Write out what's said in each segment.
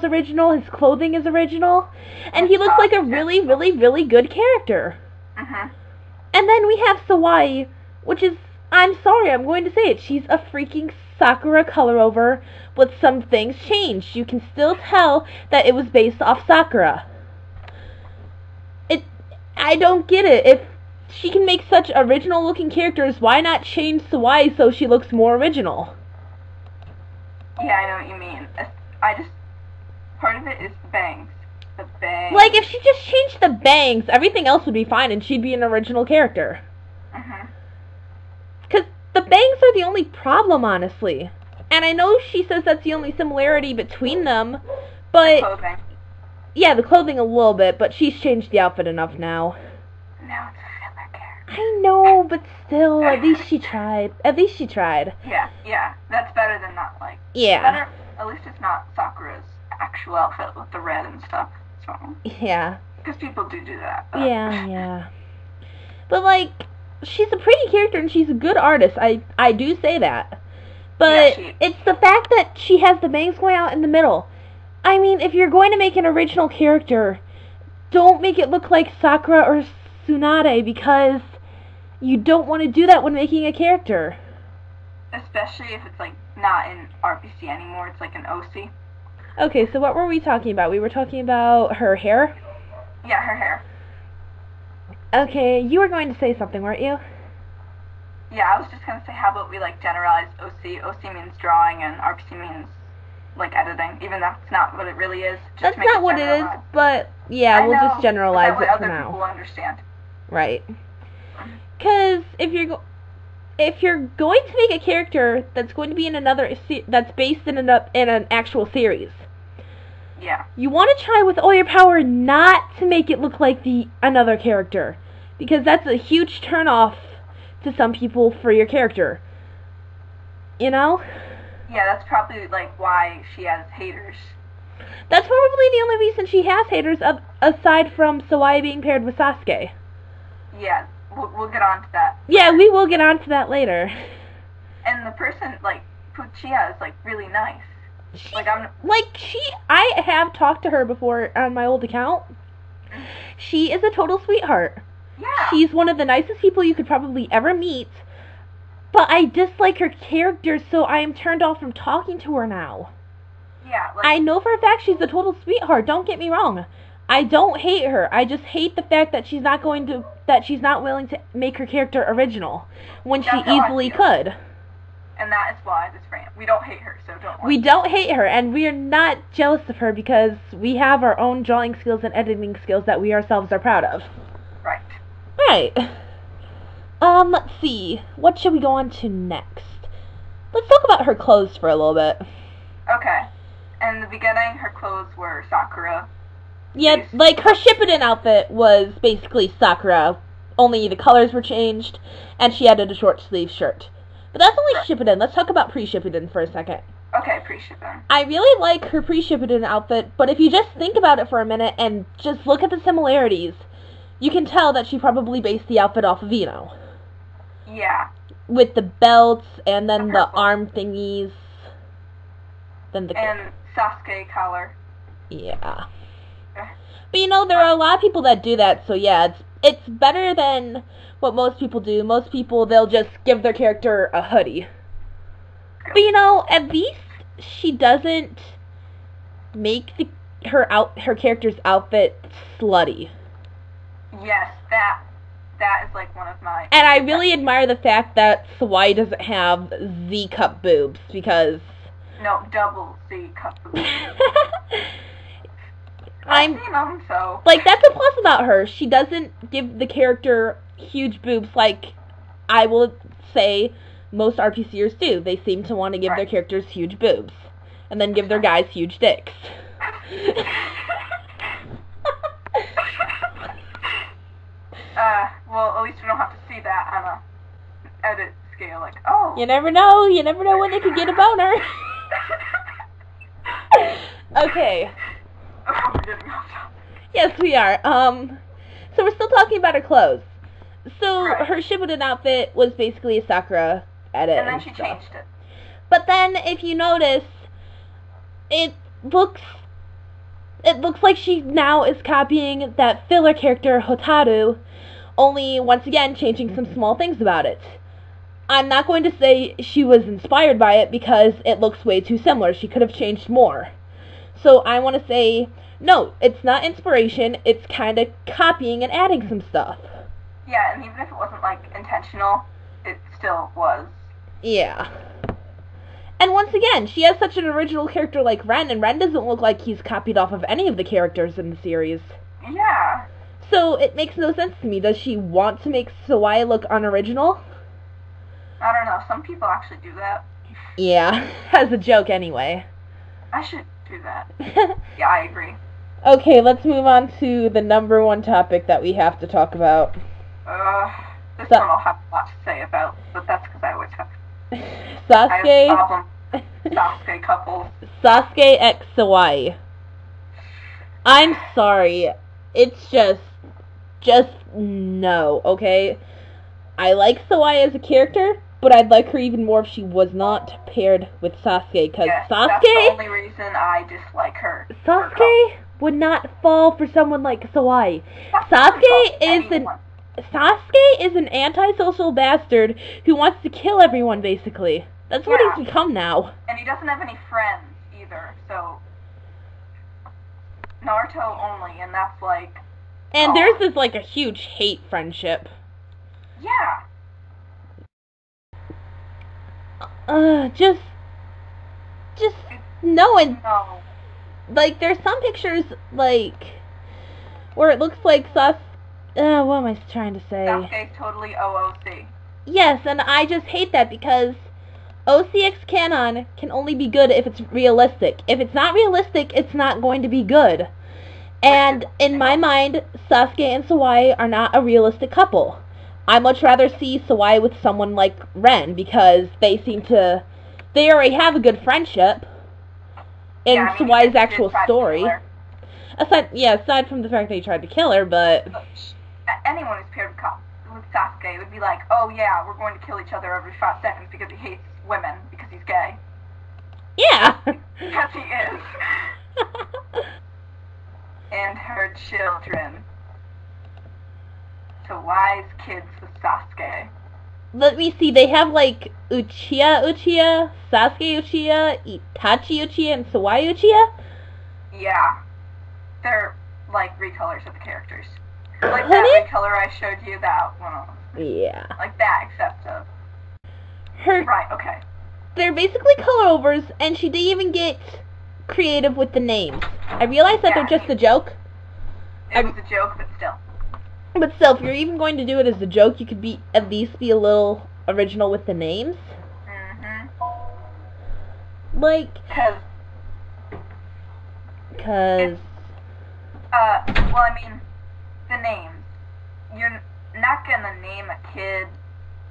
original, his clothing is original, and he looks like a really, really, really good character. And then we have Sawaii, which is, I'm sorry, I'm going to say it, she's a freaking Sakura color over, but some things changed. You can still tell that it was based off Sakura. I don't get it. If she can make such original looking characters, why not change Sawaii so she looks more original? Yeah, I know what you mean. Part of it is the bangs. The bangs. Like, if she just changed the bangs, everything else would be fine and she'd be an original character. Because the bangs are the only problem, honestly. And I know she says that's the only similarity between them, but... The clothing. Yeah, the clothing a little bit, but she's changed the outfit enough now. Now it's a filler character. I know, but still, at least she tried. At least she tried. Yeah. That's better than not, like... Yeah. Better, at least it's not Sakura's actual outfit with the red and stuff. So... Yeah. Because people do that. But. Yeah. But, like, she's a pretty character and she's a good artist. I do say that. But it's the fact that she has the bangs going out in the middle. I mean, if you're going to make an original character, don't make it look like Sakura or Tsunade, because you don't want to do that when making a character. Especially if it's, like, not in RPC anymore, it's like an OC. Okay, so what were we talking about? We were talking about her hair? Yeah, her hair. Okay, you were going to say something, weren't you? Yeah, I was just going to say, how about we, like, generalize OC? OC means drawing, and RPC means... like editing, even though that's not what it really is. Just that's not what it is, but yeah, we'll just generalize it for now. Other people understand. Right. Because if you're going to make a character that's going to be in that's based in an actual series, yeah, you want to try with all your power not to make it look like another character, because that's a huge turnoff to some people for your character. You know? Yeah, that's probably, like, why she has haters. That's probably the only reason she has haters, aside from Sawaii being paired with Sasuke. Yeah, we'll get on to that. Yeah, we will get on to that later. And the person, like, Puchia is, like, really nice. I have talked to her before on my old account. She is a total sweetheart. Yeah. She's one of the nicest people you could probably ever meet. But I dislike her character, so I am turned off from talking to her now. Yeah, like... I know for a fact she's a total sweetheart, don't get me wrong. I don't hate her, I just hate the fact that she's not willing to make her character original, when she easily could. And that is why this rant. We don't hate her, so don't worry. We don't hate her, and we are not jealous of her, because we have our own drawing skills and editing skills that we ourselves are proud of. Right. Right. Let's see. What should we go on to next? Let's talk about her clothes for a little bit. Okay. In the beginning, her clothes were Sakura. Yeah, like, her Shippuden outfit was basically Sakura, only the colors were changed, and she added a short sleeve shirt. But that's only Shippuden. Let's talk about pre-Shippuden for a second. Okay, pre-Shippuden. I really like her pre-Shippuden outfit, but if you just think about it for a minute and just look at the similarities, you can tell that she probably based the outfit off of Ino. Yeah. With the belts, and then the arm thingies. And Sasuke collar. Yeah. But you know, there are a lot of people that do that, so yeah, it's better than what most people do. Most people, they'll just give their character a hoodie. But you know, at least she doesn't make her character's outfit slutty. Yes, that is like one of my... And I really admire the fact that Sawaii doesn't have Z-cup boobs, because... No, double Z-cup boobs. I've seen them, so... Like, that's a plus about her. She doesn't give the character huge boobs like, I will say, most RPCers do. They seem to want to give their characters huge boobs. And then give their guys huge dicks. Well, at least we don't have to see that on a edit scale, like, oh... You never know when they could get a boner. Okay. Oh, we're getting off topic. Yes, we are. So we're still talking about her clothes. So her Shippuden outfit was basically a Sakura edit. And then she changed it. But then, if you notice, it looks it looks like she now is copying that filler character Hotaru, only once again changing some small things about it. I'm not going to say she was inspired by it because it looks way too similar. She could have changed more. So I want to say, no, it's not inspiration. It's kind of copying and adding some stuff. Yeah, and even if it wasn't, like, intentional, it still was. Yeah. And once again, she has such an original character like Rant, and Rant doesn't look like he's copied off of any of the characters in the series. Yeah. So it makes no sense to me. Does she want to make Sawaii look unoriginal? I don't know. Some people actually do that. Yeah, as a joke anyway. I should do that. Yeah, I agree. Okay, let's move on to the number one topic that we have to talk about. This one I'll have a lot to say about, but that's because I always have. Sasuke. I have problems with Sasuke couples. Sasuke x Sawaii. I'm sorry. It's just no, okay? I like Sawaii as a character, but I'd like her even more if she was not paired with Sasuke, because yes, Sasuke... that's the only reason I dislike her. Sasuke would not fall for someone like Sawaii. Sasuke is an antisocial bastard who wants to kill everyone, basically. That's what he's become now. And he doesn't have any friends, either, so... Naruto only, and that's like... And theirs is like a huge hate friendship. Yeah. Just no, and no. Like, there's some pictures, like, where it looks like what am I trying to say? Sasuke's totally OOC. Yes, and I just hate that because OCX canon can only be good if it's realistic. If it's not realistic, it's not going to be good. And in my mind, Sasuke and Sawaii are not a realistic couple. I much rather see Sawaii with someone like Ren because they already have a good friendship in Sawaii's actual story. Aside from the fact that he tried to kill her, but... Anyone who's paired with Sasuke would be like, oh yeah, we're going to kill each other every 5 seconds because he hates women, because he's gay. Yeah! Because he is. And her children. Sawaii's kids with Sasuke. Let me see, they have like Uchiha, Sasuke Uchiha, Itachi Uchiha, and Sawaii Uchiha? Yeah. They're like recolors of the characters. Like that recolor I showed you, that one. Yeah. Like that, except of... Right, okay. They're basically color overs, and she didn't even get creative with the names. I realize that they're just a joke. It was a joke, but still. But still, if you're even going to do it as a joke, you could at least be a little original with the names. Mm-hmm. Like... Because... well, I mean, the names. You're not gonna name a kid...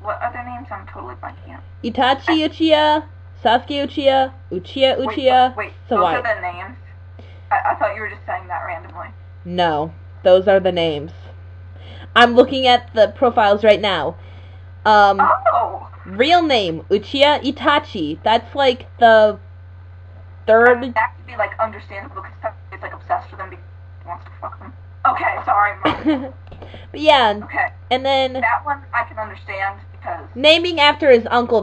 What other names? I'm totally blanking out. Itachi Uchiha, Sasuke Uchiha, Uchiha, wait, Sawaii. Those are the names? I thought you were just saying that randomly. No, those are the names. I'm looking at the profiles right now. Real name, Uchiha Itachi. That's like the third... That could be like understandable because he's like obsessed with them because he wants to fuck them. Okay, sorry, Mom. But yeah, okay. And then... That one I can understand because... Naming after his uncle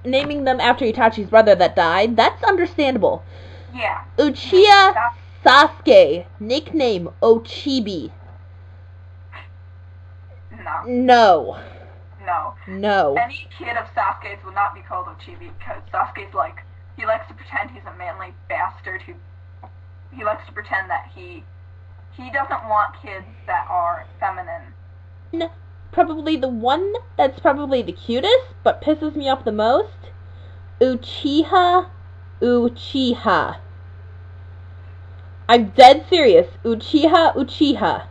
naming them after Itachi's brother that died, that's understandable. Yeah. Uchiha Sasuke, nickname Ochibi. No. No. Any kid of Sasuke's will not be called Ochibi because Sasuke's like, he likes to pretend he's a manly bastard he likes to pretend that he doesn't want kids that are feminine. Probably the one that's probably the cutest, but pisses me off the most, Uchiha. I'm dead serious. Uchiha.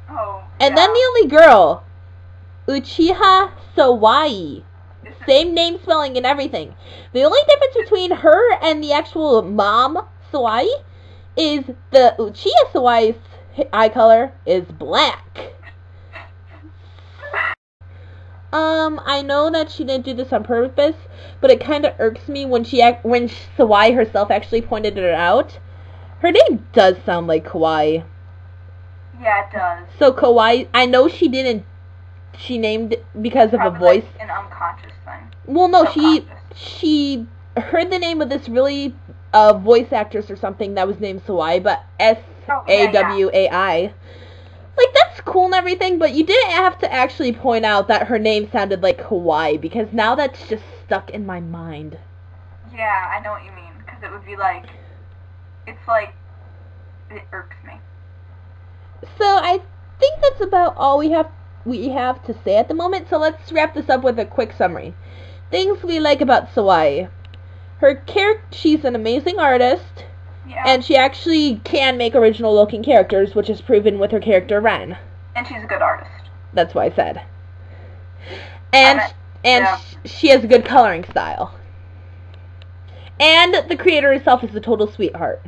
Oh, and then the only girl, Uchiha Sawaii. Same name spelling and everything. The only difference between her and the actual mom, Sawaii, is the Uchiha Sawaii's eye color is black. I know that she didn't do this on purpose, but it kind of irks me when when Sawaii herself actually pointed it out. Her name does sound like Kawaii. Yeah, it does. So Kawaii, I know she didn't. She named it because of Probably a voice. Like an unconscious thing. Well, no, she heard the name of this really voice actress or something that was named Sawaii, but Sawai. Like, that's cool and everything, but you didn't have to actually point out that her name sounded like Hawaii, because now that's just stuck in my mind. Yeah, I know what you mean, because it would be like, it's like, it irks me. So, I think that's about all we have to say at the moment, so let's wrap this up with a quick summary. Things we like about Sawaii. Her character, she's an amazing artist. Yeah. And she actually can make original-looking characters, which is proven with her character Ren. And she's a good artist. That's what I said. And she has a good coloring style. And the creator herself is a total sweetheart.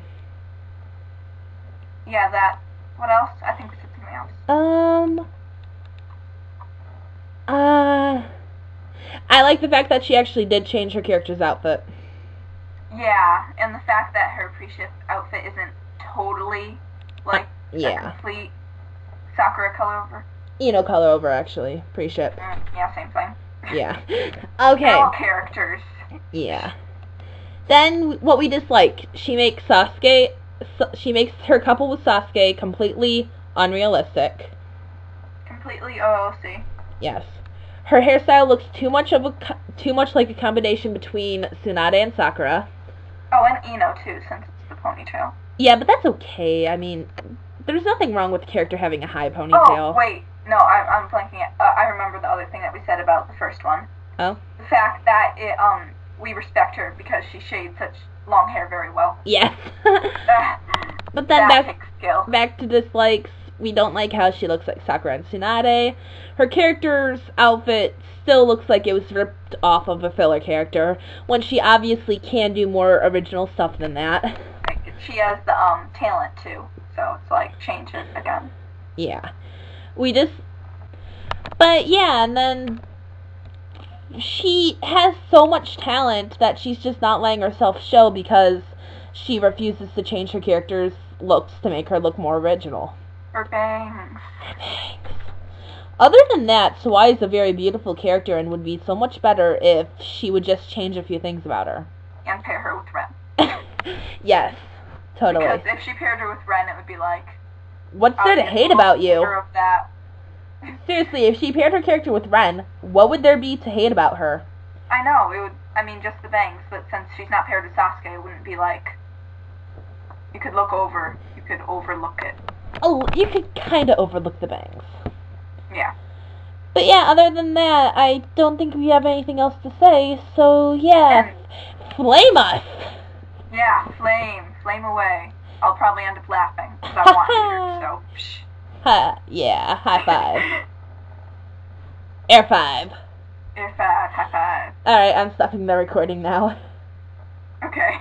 Yeah, that. What else? I think we said something else. I like the fact that she actually did change her character's outfit. Yeah, and the fact that her pre-ship outfit isn't totally, like, a complete Sakura color over. Color over, actually. Pre-ship. Yeah, same thing. Yeah. Okay. They're all characters. Yeah. Then, what we dislike. She makes her couple with Sasuke completely unrealistic. Completely OOC. Yes. Her hairstyle looks too much like a combination between Tsunade and Sakura. Oh, and Ino too, since it's the ponytail. Yeah, but that's okay. I mean, there's nothing wrong with the character having a high ponytail. Oh, wait. No, I'm blanking. I remember the other thing that we said about the first one. Oh? The fact that we respect her because she shades such long hair very well. Yes. But then back to dislikes. We don't like how she looks like Sakura and Tsunade. Her character's outfit still looks like it was ripped off of a filler character, when she obviously can do more original stuff than that. She has the talent too, so it's like change it again. Yeah. But yeah, and then she has so much talent that she's just not letting herself show because she refuses to change her character's looks to make her look more original. Her bangs. Other than that, Sawaii is a very beautiful character and would be so much better if she would just change a few things about her. And pair her with Ren. Yes, totally. Because if she paired her with Ren, it would be like... What's there to hate about you? Of that. Seriously, if she paired her character with Ren, what would there be to hate about her? I know, it would... I mean, just the bangs, but since she's not paired with Sasuke, it wouldn't be like... You could overlook it. Oh, you could kind of overlook the bangs. Yeah. But yeah, other than that, I don't think we have anything else to say, so yeah, flame us! Yeah, flame away. I'll probably end up laughing, because I want to, so, psh. Yeah, high five. Air 5. Air 5, high five. Alright, I'm stopping the recording now. Okay.